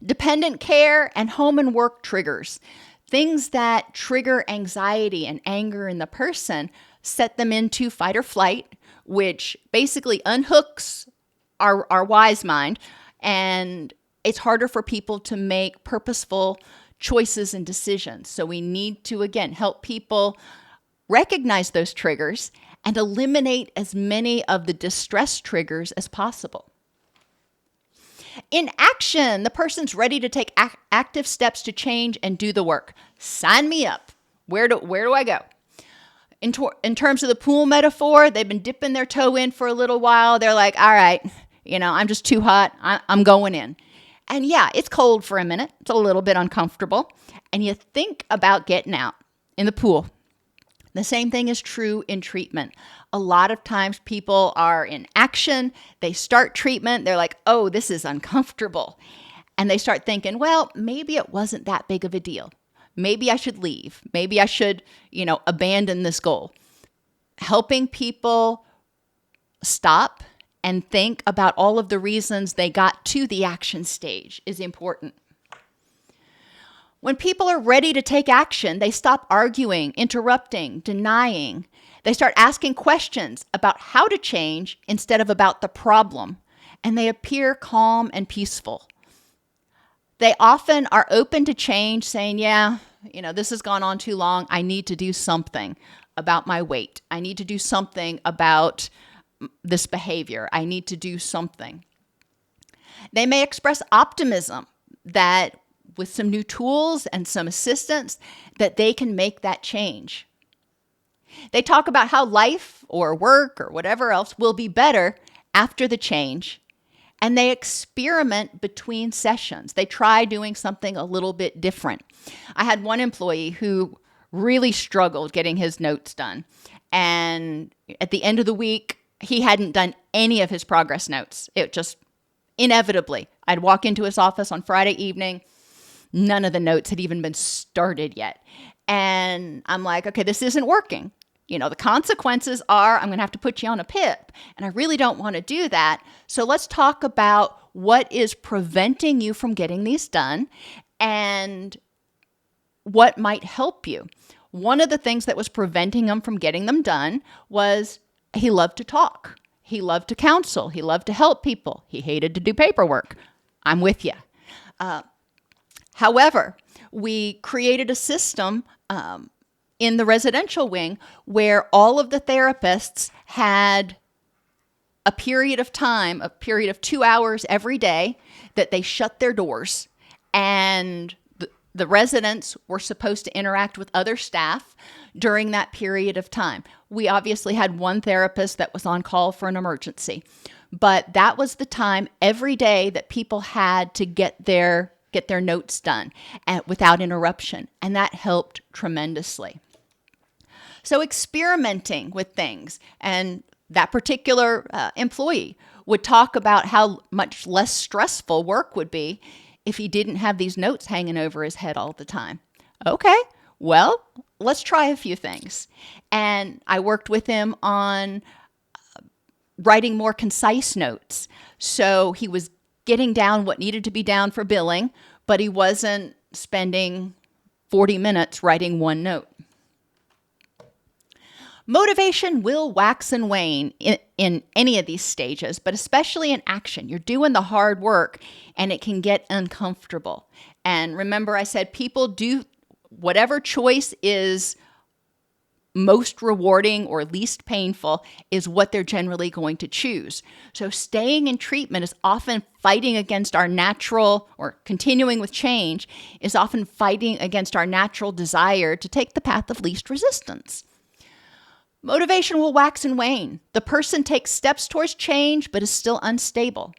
Dependent care and home and work triggers. Things that trigger anxiety and anger in the person set them into fight or flight, which basically unhooks our wise mind, and it's harder for people to make purposeful choices and decisions. So we need to, again, help people recognize those triggers and eliminate as many of the distress triggers as possible. In action, the person's ready to take active steps to change and do the work. Sign me up. Where do I go? In terms of the pool metaphor, they've been dipping their toe in for a little while. They're like, all right, I'm just too hot. I'm going in. And yeah, it's cold for a minute. It's a little bit uncomfortable. And you think about getting out in the pool. The same thing is true in treatment. A lot of times people are in action. They start treatment. They're like, oh, this is uncomfortable. And they start thinking, well, maybe it wasn't that big of a deal. Maybe I should leave. Maybe I should, abandon this goal. Helping people stop and think about all of the reasons they got to the action stage is important. When people are ready to take action, they stop arguing, interrupting, denying. They start asking questions about how to change instead of about the problem, and they appear calm and peaceful. They often are open to change, saying, yeah, this has gone on too long. I need to do something about my weight. I need to do something about this behavior. I need to do something. They may express optimism that with some new tools and some assistance, that they can make that change. They talk about how life or work or whatever else will be better after the change, and they experiment between sessions. They try doing something a little bit different. I had one employee who really struggled getting his notes done, and at the end of the week, he hadn't done any of his progress notes. It just inevitably, I'd walk into his office on Friday evening, none of the notes had even been started yet. And I'm like, okay, this isn't working. The consequences are I'm going to have to put you on a PIP. And I really don't want to do that. So let's talk about what is preventing you from getting these done and what might help you. One of the things that was preventing him from getting them done was he loved to talk. He loved to counsel. He loved to help people. He hated to do paperwork. I'm with you. However, we created a system in the residential wing where all of the therapists had a period of 2 hours every day that they shut their doors, and the residents were supposed to interact with other staff during that period of time. We obviously had one therapist that was on call for an emergency, but that was the time every day that people had to get their notes done without interruption, and that helped tremendously. So experimenting with things, and that particular employee would talk about how much less stressful work would be if he didn't have these notes hanging over his head all the time. Okay, well, let's try a few things. And I worked with him on writing more concise notes. So he was getting down what needed to be down for billing, but he wasn't spending 40 minutes writing one note. Motivation will wax and wane in any of these stages, but especially in action. You're doing the hard work and it can get uncomfortable. And remember, I said people do whatever choice is most rewarding or least painful is what they're generally going to choose. So staying in treatment is often fighting against our natural, or continuing with change is often fighting against our natural desire to take the path of least resistance. Motivation will wax and wane. The person takes steps towards change, but is still unstable.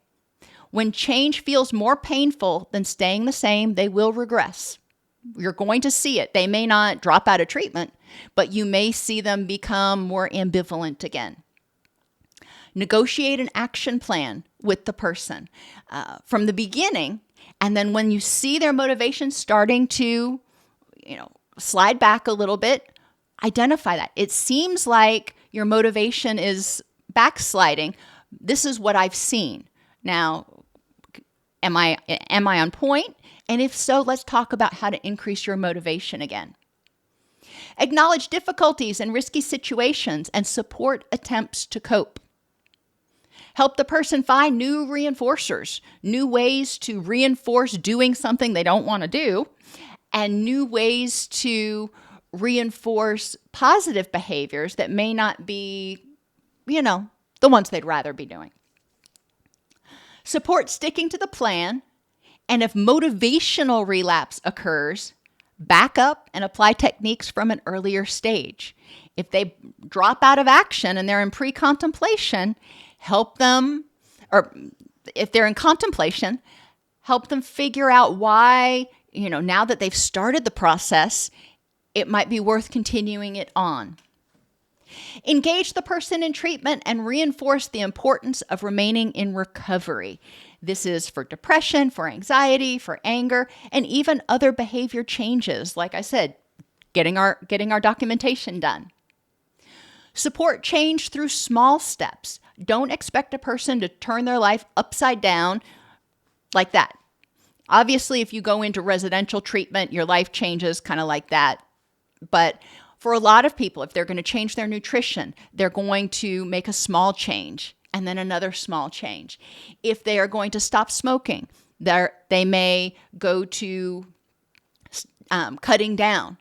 When change feels more painful than staying the same, they will regress. You're going to see it. They may not drop out of treatment, but you may see them become more ambivalent again. Negotiate an action plan with the person from the beginning, and then when you see their motivation starting to, slide back a little bit, identify that. It seems like your motivation is backsliding. This is what I've seen. Now, Am I on point? And if so, let's talk about how to increase your motivation again. Acknowledge difficulties and risky situations and support attempts to cope. Help the person find new reinforcers, new ways to reinforce doing something they don't want to do, and new ways to reinforce positive behaviors that may not be, the ones they'd rather be doing. Support sticking to the plan, and if motivational relapse occurs, back up and apply techniques from an earlier stage. If they drop out of action and they're in pre-contemplation, help them, or if they're in contemplation, help them figure out why, now that they've started the process, it might be worth continuing it on. Engage the person in treatment and reinforce the importance of remaining in recovery. This is for depression, for anxiety, for anger, and even other behavior changes. Like I said, getting our documentation done. Support change through small steps. Don't expect a person to turn their life upside down like that. Obviously, if you go into residential treatment, your life changes kind of like that. But for a lot of people, if they're going to change their nutrition, they're going to make a small change and then another small change. If they are going to stop smoking, they may go to cutting down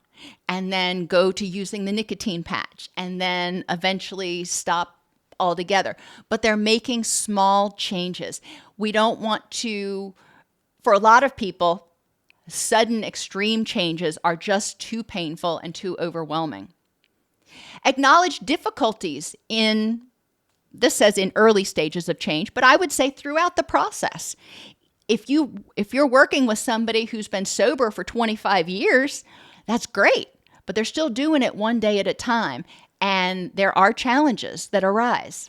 and then go to using the nicotine patch and then eventually stop altogether. But they're making small changes. We don't want to, for a lot of people, sudden extreme changes are just too painful and too overwhelming. Acknowledge difficulties this says in early stages of change, but I would say throughout the process. If you're working with somebody who's been sober for 25 years, that's great, but they're still doing it one day at a time, and there are challenges that arise.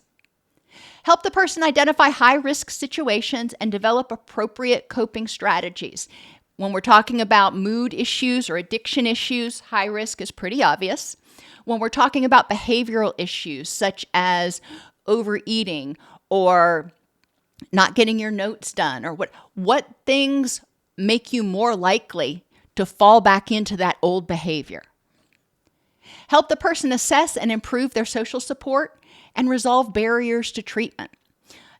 Help the person identify high-risk situations and develop appropriate coping strategies. When we're talking about mood issues or addiction issues, high risk is pretty obvious. When we're talking about behavioral issues such as overeating or not getting your notes done, or what things make you more likely to fall back into that old behavior. Help the person assess and improve their social support and resolve barriers to treatment.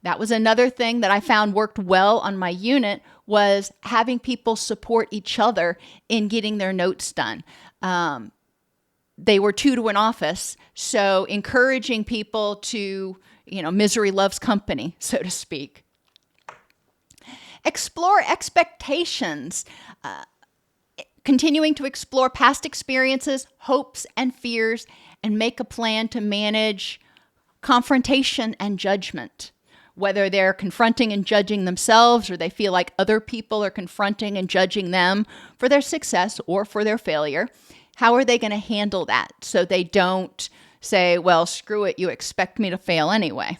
That was another thing that I found worked well on my unit, was having people support each other in getting their notes done. They were 2 to an office, so encouraging people to, misery loves company, so to speak. Explore expectations, continuing to explore past experiences, hopes, and fears, and make a plan to manage confrontation and judgment. Whether they're confronting and judging themselves, or they feel like other people are confronting and judging them for their success or for their failure, how are they going to handle that so they don't say, well, screw it, you expect me to fail anyway?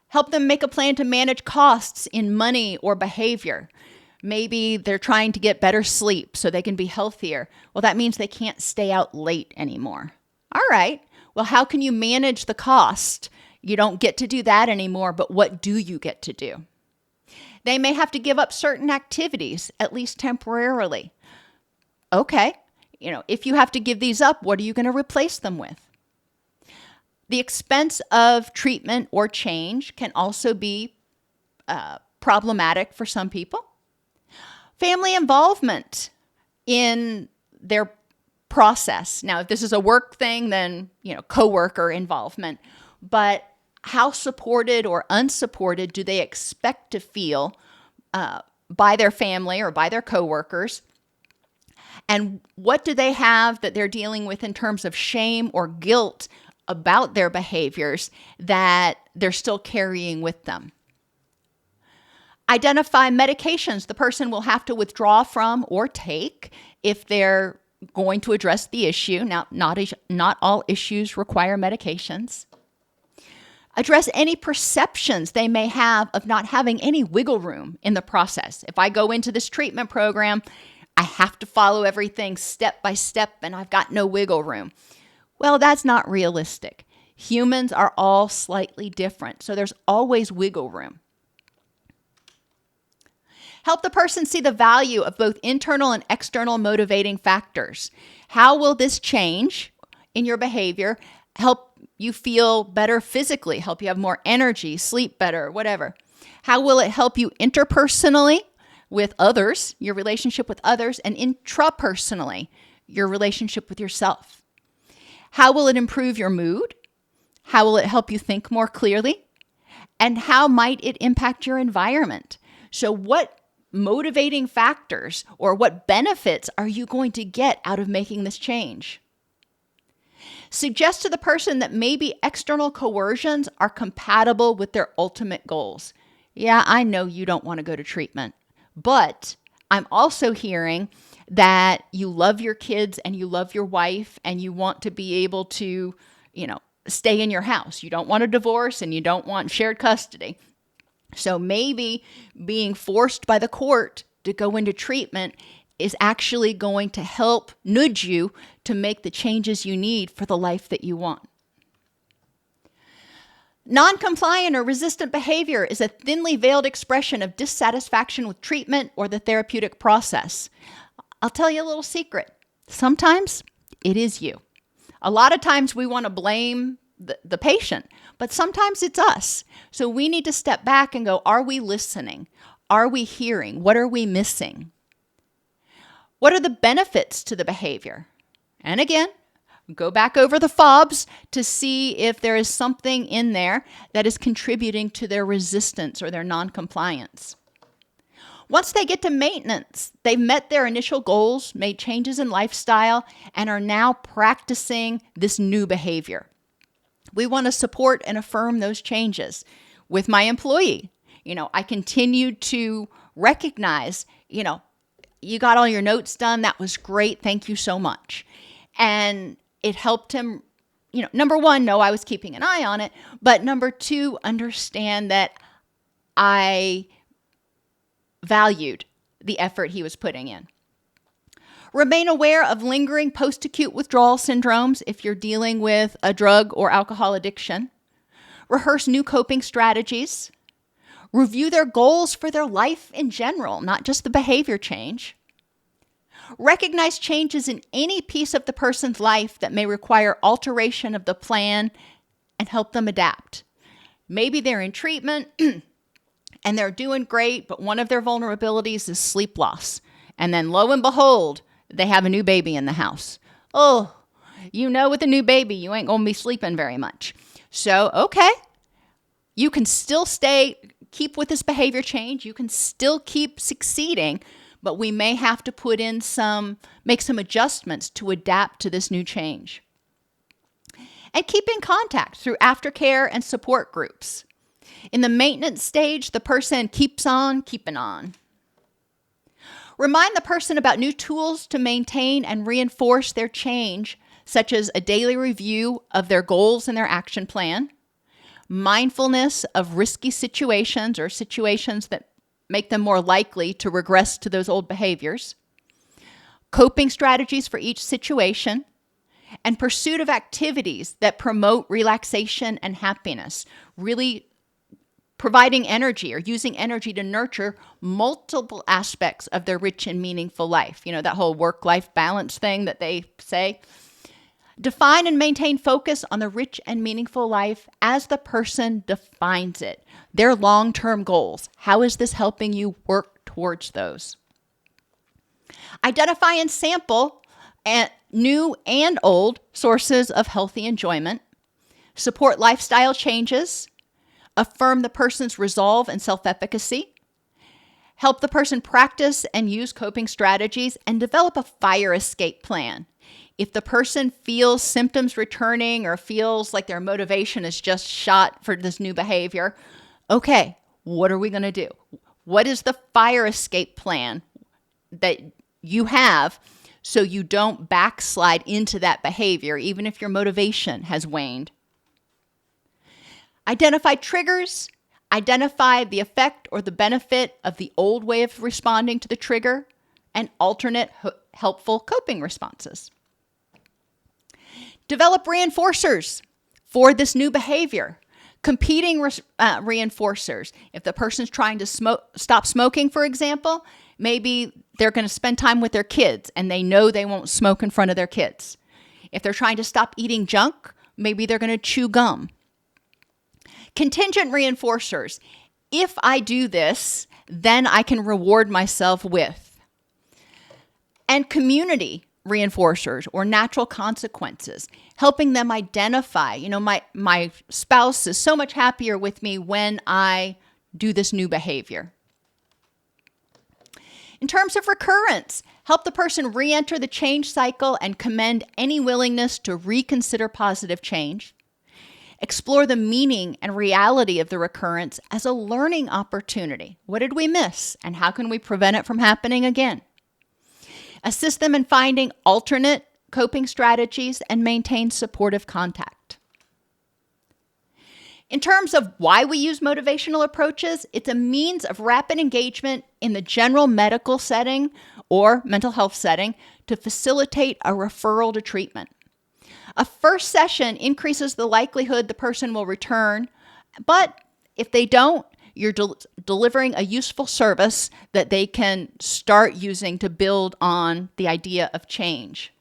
Help them make a plan to manage costs in money or behavior. Maybe they're trying to get better sleep so they can be healthier. Well, that means they can't stay out late anymore. All right, well, how can you manage the cost? You don't get to do that anymore, but what do you get to do? They may have to give up certain activities, at least temporarily. Okay, if you have to give these up, what are you going to replace them with? The expense of treatment or change can also be problematic for some people. Family involvement in their process. Now, if this is a work thing, then, coworker involvement. But how supported or unsupported do they expect to feel by their family or by their coworkers? And what do they have that they're dealing with in terms of shame or guilt about their behaviors that they're still carrying with them? Identify medications the person will have to withdraw from or take if they're going to address the issue. Now, not all issues require medications. Address any perceptions they may have of not having any wiggle room in the process. If I go into this treatment program, I have to follow everything step by step and I've got no wiggle room. Well, that's not realistic. Humans are all slightly different, so there's always wiggle room. Help the person see the value of both internal and external motivating factors. How will this change in your behavior help you feel better physically, help you have more energy, sleep better, whatever? How will it help you interpersonally with others, your relationship with others, and intrapersonally, your relationship with yourself? How will it improve your mood? How will it help you think more clearly? And how might it impact your environment? So what motivating factors or what benefits are you going to get out of making this change? Suggest to the person that maybe external coercions are compatible with their ultimate goals. Yeah, I know you don't want to go to treatment, but I'm also hearing that you love your kids and you love your wife and you want to be able to, stay in your house. You don't want a divorce and you don't want shared custody. So maybe being forced by the court to go into treatment is actually going to help nudge you to make the changes you need for the life that you want. Non-compliant or resistant behavior is a thinly veiled expression of dissatisfaction with treatment or the therapeutic process. I'll tell you a little secret. Sometimes it is you. A lot of times we want to blame the patient, but sometimes it's us. So we need to step back and go, are we listening? Are we hearing? What are we missing? What are the benefits to the behavior? And again, go back over the FOBSS to see if there is something in there that is contributing to their resistance or their non-compliance. Once they get to maintenance, they've met their initial goals, made changes in lifestyle, and are now practicing this new behavior. We want to support and affirm those changes. With my employee, I continue to recognize, you got all your notes done. That was great. Thank you so much. And it helped him, number one, know I was keeping an eye on it. But number two, understand that I valued the effort he was putting in. Remain aware of lingering post-acute withdrawal syndromes if you're dealing with a drug or alcohol addiction. Rehearse new coping strategies. Review their goals for their life in general, not just the behavior change. Recognize changes in any piece of the person's life that may require alteration of the plan and help them adapt. Maybe they're in treatment and they're doing great, but one of their vulnerabilities is sleep loss. And then lo and behold, they have a new baby in the house. Oh, with a new baby, you ain't going to be sleeping very much. So, okay, you can still keep with this behavior change. You can still keep succeeding, but we may have to make some adjustments to adapt to this new change. And keep in contact through aftercare and support groups. In the maintenance stage, the person keeps on keeping on. Remind the person about new tools to maintain and reinforce their change, such as a daily review of their goals and their action plan, mindfulness of risky situations or situations that make them more likely to regress to those old behaviors, coping strategies for each situation, and pursuit of activities that promote relaxation and happiness, really providing energy or using energy to nurture multiple aspects of their rich and meaningful life. That whole work-life balance thing that they say. Define and maintain focus on the rich and meaningful life as the person defines it. Their long-term goals. How is this helping you work towards those? Identify and sample new and old sources of healthy enjoyment. Support lifestyle changes. Affirm the person's resolve and self-efficacy. Help the person practice and use coping strategies and develop a fire escape plan. If the person feels symptoms returning or feels like their motivation is just shot for this new behavior, okay, what are we going to do? What is the fire escape plan that you have so you don't backslide into that behavior, even if your motivation has waned? Identify triggers. Identify the effect or the benefit of the old way of responding to the trigger and alternate helpful coping responses. Develop reinforcers for this new behavior. Competing reinforcers. If the person's trying to stop smoking, for example, maybe they're going to spend time with their kids and they know they won't smoke in front of their kids. If they're trying to stop eating junk, maybe they're going to chew gum. Contingent reinforcers. If I do this, then I can reward myself with. And community reinforcers or natural consequences, helping them identify, my spouse is so much happier with me when I do this new behavior. In terms of recurrence, help the person re-enter the change cycle and commend any willingness to reconsider positive change. Explore the meaning and reality of the recurrence as a learning opportunity. What did we miss, and how can we prevent it from happening again? Assist them in finding alternate coping strategies and maintain supportive contact. In terms of why we use motivational approaches, it's a means of rapid engagement in the general medical setting or mental health setting to facilitate a referral to treatment. A first session increases the likelihood the person will return, but if they don't, you're delivering a useful service that they can start using to build on the idea of change.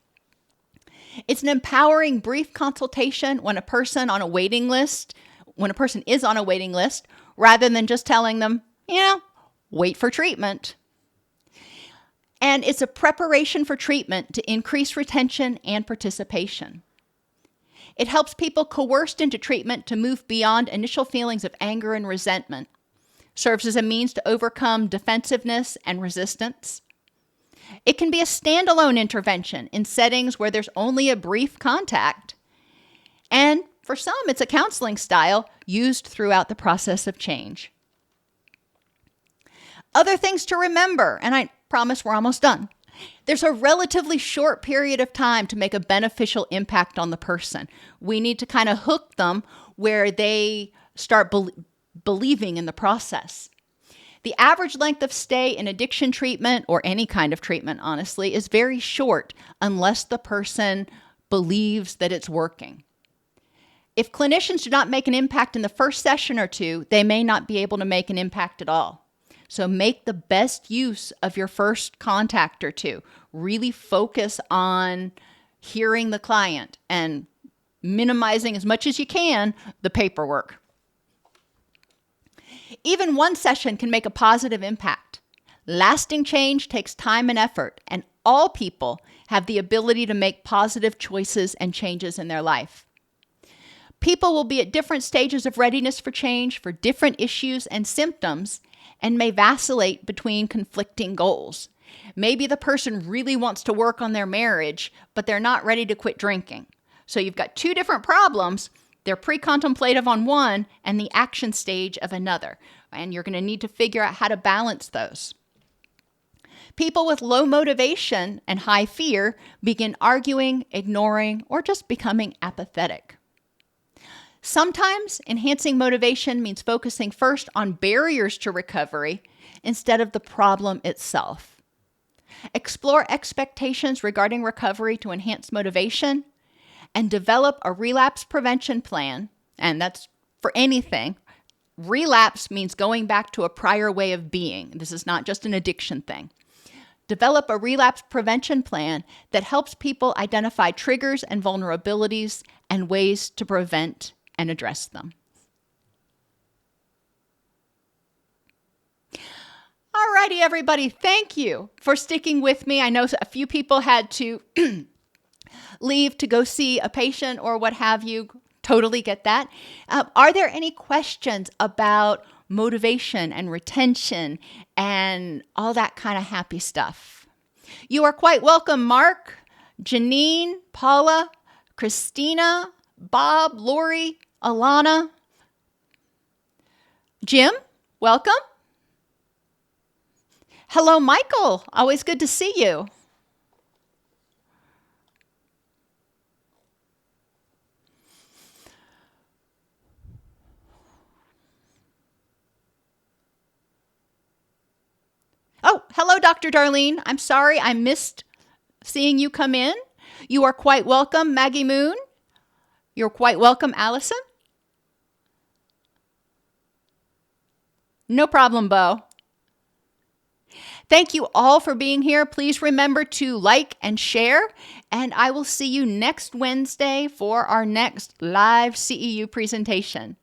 It's an empowering brief consultation when a person is on a waiting list, rather than just telling them, wait for treatment. And it's a preparation for treatment to increase retention and participation. It helps people coerced into treatment to move beyond initial feelings of anger and resentment. Serves as a means to overcome defensiveness and resistance. It can be a standalone intervention in settings where there's only a brief contact. And for some, it's a counseling style used throughout the process of change. Other things to remember, and I promise we're almost done. There's a relatively short period of time to make a beneficial impact on the person. We need to kind of hook them where they start believing in the process. The average length of stay in addiction treatment, or any kind of treatment, honestly, is very short unless the person believes that it's working. If clinicians do not make an impact in the first session or two, they may not be able to make an impact at all. So make the best use of your first contact or two. Really focus on hearing the client and minimizing as much as you can the paperwork. Even one session can make a positive impact. Lasting change takes time and effort, and all people have the ability to make positive choices and changes in their life. People will be at different stages of readiness for change for different issues and symptoms and may vacillate between conflicting goals. Maybe the person really wants to work on their marriage, but they're not ready to quit drinking. So you've got two different problems. They're pre-contemplative on one and the action stage of another. And you're going to need to figure out how to balance those. People with low motivation and high fear begin arguing, ignoring, or just becoming apathetic. Sometimes enhancing motivation means focusing first on barriers to recovery instead of the problem itself. Explore expectations regarding recovery to enhance motivation, and develop a relapse prevention plan, and that's for anything. Relapse means going back to a prior way of being. This is not just an addiction thing. Develop a relapse prevention plan that helps people identify triggers and vulnerabilities and ways to prevent and address them. Alrighty, everybody. Thank you for sticking with me. I know a few people had to leave to go see a patient or what have you. Totally get that. Are there any questions about motivation and retention and all that kind of happy stuff? You are quite welcome, Mark, Janine, Paula, Christina, Bob, Lori, Alana, Jim, welcome. Hello, Michael. Always good to see you. Oh, hello, Dr. Darlene. I'm sorry I missed seeing you come in. You are quite welcome, Maggie Moon. You're quite welcome, Allison. No problem, Bo. Thank you all for being here. Please remember to like and share, and I will see you next Wednesday for our next live CEU presentation.